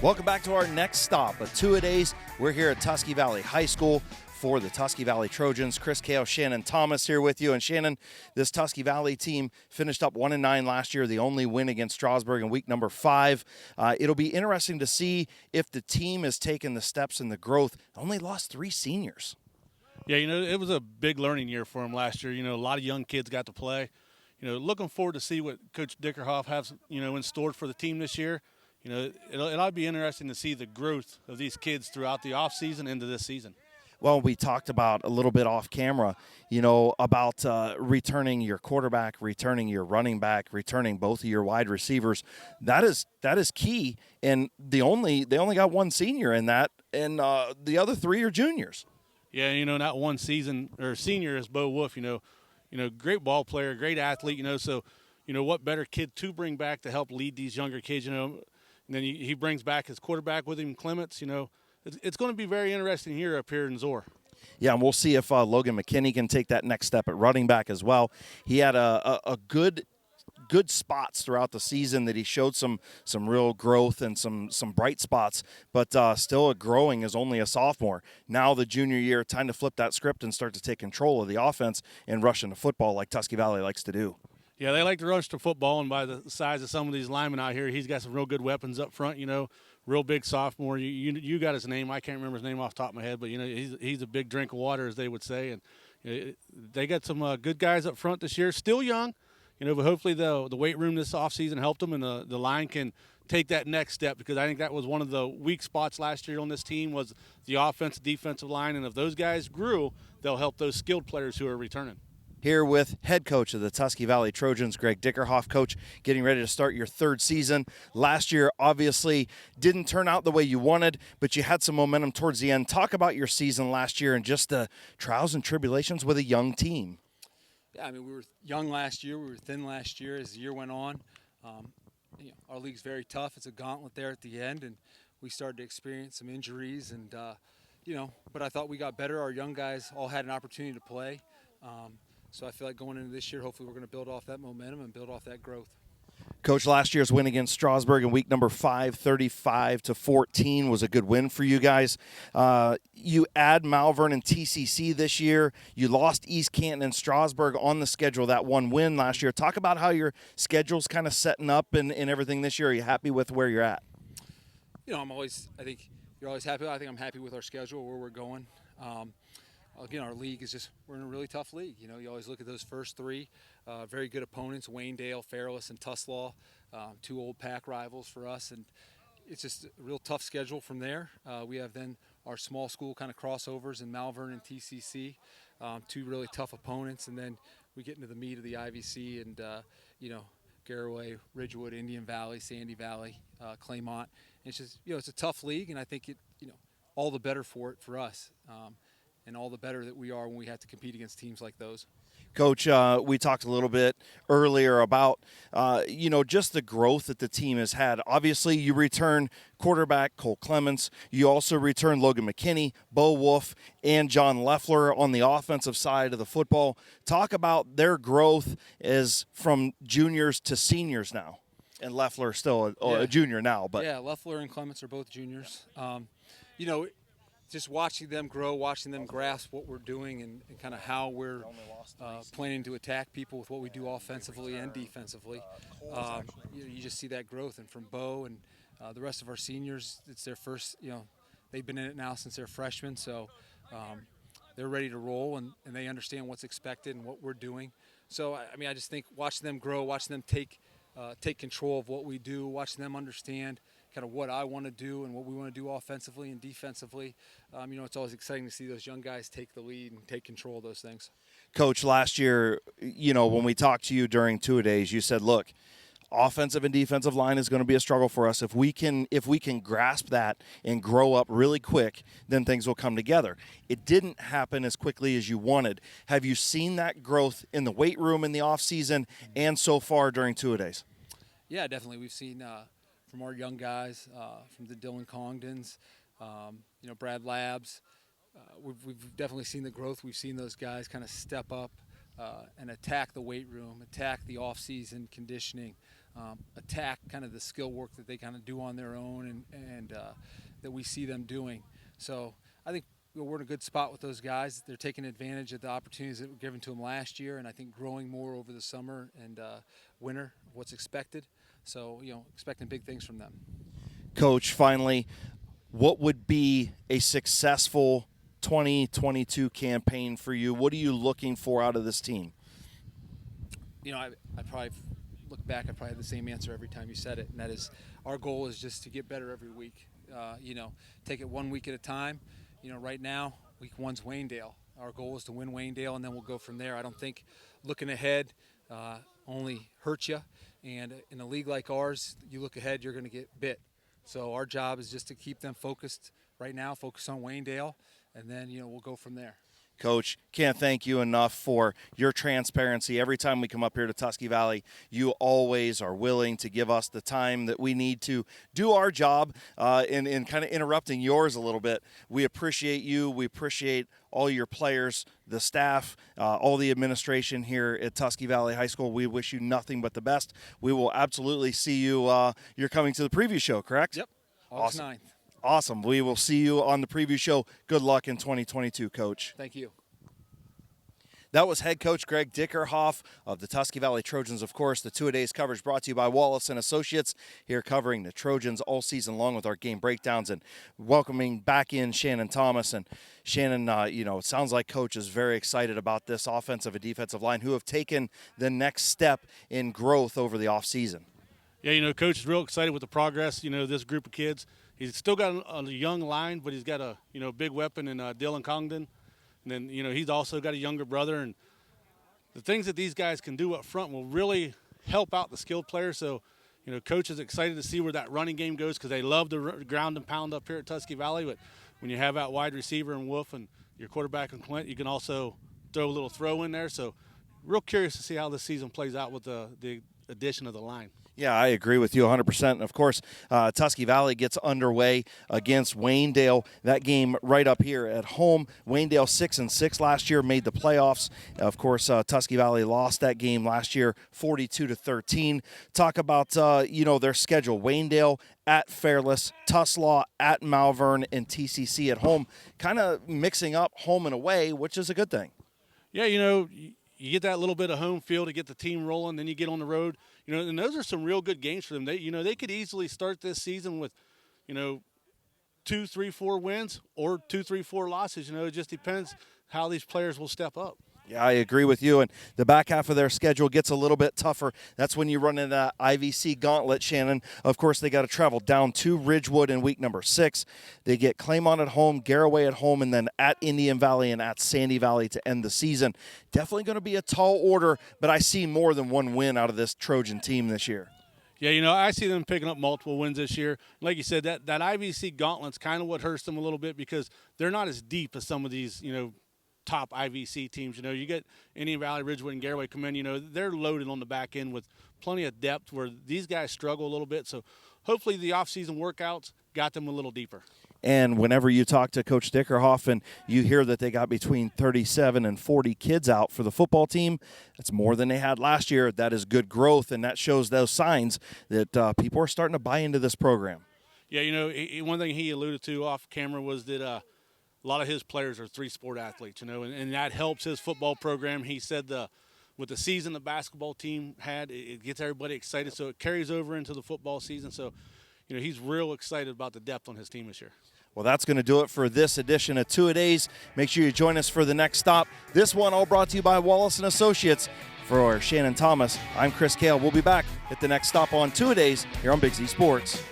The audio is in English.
Welcome back to our next stop, a two-a-days. We're here at Tusky Valley High School for the Tusky Valley Trojans. Chris, Kail, Shannon Thomas here with you. And Shannon, this Tusky Valley team finished up 1-9 last year, the only win against Strasburg in week number 5. It'll be interesting to see if the team has taken the steps in the growth. Only lost 3 seniors. Yeah, it was a big learning year for them last year. A lot of young kids got to play. Looking forward to see what Coach Dickerhoof has, in store for the team this year. It'll be interesting to see the growth of these kids throughout the offseason into this season. Well, we talked about a little bit off camera, about returning your quarterback, returning your running back, returning both of your wide receivers. That is key. And they only got 1 senior in that, and the other 3 are juniors. Yeah, not one senior is Bo Wolf. Great ball player, great athlete. So what better kid to bring back to help lead these younger kids. And then he brings back his quarterback with him, Clements. It's going to be very interesting here up here in Zor. Yeah, and we'll see if Logan McKinney can take that next step at running back as well. He had a good spots throughout the season that he showed some real growth and some bright spots, but still growing as only a sophomore. Now the junior year, time to flip that script and start to take control of the offense and rush into football like Tusky Valley likes to do. Yeah, they like to rush to football, and by the size of some of these linemen out here, he's got some real good weapons up front, real big sophomore. You got his name. I can't remember his name off the top of my head, but, he's a big drink of water, as they would say. And they got some good guys up front this year, still young, but hopefully the weight room this offseason helped them, and the line can take that next step, because I think that was one of the weak spots last year on this team was the offensive, defensive line. And if those guys grew, they'll help those skilled players who are returning. Here with head coach of the Tusky Valley Trojans, Greg Dickerhoof. Coach, getting ready to start your 3rd season. Last year, obviously, didn't turn out the way you wanted, but you had some momentum towards the end. Talk about your season last year and just the trials and tribulations with a young team. Yeah, we were young last year. We were thin last year as the year went on. Our league's very tough. It's a gauntlet there at the end, and we started to experience some injuries. And, but I thought we got better. Our young guys all had an opportunity to play. So I feel like going into this year, hopefully we're going to build off that momentum and build off that growth. Coach, last year's win against Strasburg in week number 5, 35-14, was a good win for you guys. You add Malvern and TCC this year. You lost East Canton and Strasburg on the schedule, that 1 win last year. Talk about how your schedule's kind of setting up and everything this year. Are you happy with where you're at? I think you're always happy. I think I'm happy with our schedule, where we're going. Again, our league is we're in a really tough league. You always look at those first 3, very good opponents, Waynedale, Fairless, and Tuslaw, 2 old pack rivals for us. And it's just a real tough schedule from there. We have then our small school kind of crossovers in Malvern and TCC, 2 really tough opponents. And then we get into the meat of the IVC and, Garaway, Ridgewood, Indian Valley, Sandy Valley, Claymont. And it's just, it's a tough league, and I think all the better for it for us. And all the better that we are when we have to compete against teams like those. Coach, we talked a little bit earlier about, just the growth that the team has had. Obviously, you return quarterback Cole Clements. You also return Logan McKinney, Bo Wolf, and John Leffler on the offensive side of the football. Talk about their growth as from juniors to seniors now. And Leffler still a junior now. But yeah, Leffler and Clements are both juniors. Just watching them grow, watching them grasp what we're doing and kind of how we're planning to attack people with what we do offensively and defensively. You just see that growth. And from Bo and the rest of our seniors, it's their first, they've been in it now since they're freshmen. So they're ready to roll, and they understand what's expected and what we're doing. So, I just think watching them grow, watching them take control of what we do, watching them understand kind of what I want to do and what we want to do offensively and defensively. It's always exciting to see those young guys take the lead and take control of those things. Coach, last year, when we talked to you during 2-a-days, you said, look, offensive and defensive line is going to be a struggle for us. If we can grasp that and grow up really quick, then things will come together. It didn't happen as quickly as you wanted. Have you seen that growth in the weight room in the offseason and so far during 2-a-days? Yeah, definitely. We've seen from our young guys, from the Dylan Congdons, Brad Labs. We've definitely seen the growth. We've seen those guys kind of step up and attack the weight room, attack the off-season conditioning, attack kind of the skill work that they kind of do on their own and that we see them doing. So I think we're in a good spot with those guys. They're taking advantage of the opportunities that were given to them last year, and I think growing more over the summer and winter, what's expected. So, expecting big things from them. Coach, finally, what would be a successful 2022 campaign for you? What are you looking for out of this team? I probably look back, I probably had the same answer every time you said it, and that is our goal is just to get better every week. Take it 1 week at a time. Right now, week 1's Waynedale. Our goal is to win Waynedale, and then we'll go from there. I don't think looking ahead only hurts you. And in a league like ours, you look ahead, you're going to get bit. So our job is just to keep them focused right now, focus on Waynedale, and then, we'll go from there. Coach, can't thank you enough for your transparency. Every time we come up here to Tusky Valley, you always are willing to give us the time that we need to do our job in kind of interrupting yours a little bit. We appreciate you. We appreciate all your players, the staff, all the administration here at Tusky Valley High School. We wish you nothing but the best. We will absolutely see you. You're coming to the preview show, correct? Yep, August 9th. Awesome. We will see you on the preview show. Good luck in 2022, Coach. Thank you. That was head coach Greg Dickerhoof of the Tusky Valley Trojans. Of course, the two-a-days coverage brought to you by Wallace Associates, here covering the Trojans all season long with our game breakdowns and welcoming back in Shannon Thomas. And Shannon, it sounds like Coach is very excited about this offensive and defensive line who have taken the next step in growth over the offseason. Yeah, Coach is real excited with the progress, this group of kids. He's still got a young line, but he's got a, big weapon in Dylan Congdon. And then, he's also got a younger brother. And the things that these guys can do up front will really help out the skilled players. So, Coach is excited to see where that running game goes because they love to ground and pound up here at Tusky Valley. But when you have that wide receiver and Wolf and your quarterback and Clint, you can also throw a little throw in there. So real curious to see how this season plays out with the addition of the line. Yeah, I agree with you 100%. And, of course, Tusky Valley gets underway against Waynedale. That game right up here at home. Waynedale 6-6 last year, made the playoffs. Of course, Tusky Valley lost that game last year 42-13. Talk about, their schedule. Waynedale at Fairless, Tuslaw at Malvern, and TCC at home. Kind of mixing up home and away, which is a good thing. Yeah, you get that little bit of home field to get the team rolling, then you get on the road. And those are some real good games for them. They could easily start this season with, 2, 3, 4 wins or 2, 3, 4 losses. It just depends how these players will step up. Yeah, I agree with you. And the back half of their schedule gets a little bit tougher. That's when you run into that IVC gauntlet, Shannon. Of course, they got to travel down to Ridgewood in week number 6. They get Claymont at home, Garraway at home, and then at Indian Valley and at Sandy Valley to end the season. Definitely going to be a tall order, but I see more than one win out of this Trojan team this year. Yeah, I see them picking up multiple wins this year. Like you said, that IVC gauntlet's kind of what hurts them a little bit because they're not as deep as some of these, top IVC teams. You get Indian Valley, Ridgewood, and Garraway come in, they're loaded on the back end with plenty of depth where these guys struggle a little bit. So hopefully the off-season workouts got them a little deeper. And whenever you talk to Coach Dickerhoof and you hear that they got between 37 and 40 kids out for the football team, that's more than they had last year. That is good growth, and that shows those signs that people are starting to buy into this program. Yeah, one thing he alluded to off camera was that a lot of his players are 3-sport athletes, and that helps his football program. He said with the season the basketball team had, it gets everybody excited, so it carries over into the football season. So, he's real excited about the depth on his team this year. Well, that's going to do it for this edition of Two-A-Days. Make sure you join us for the next stop. This one all brought to you by Wallace Associates. For Shannon Thomas, I'm Chris Kail. We'll be back at the next stop on Two-A-Days here on Big Z Sports.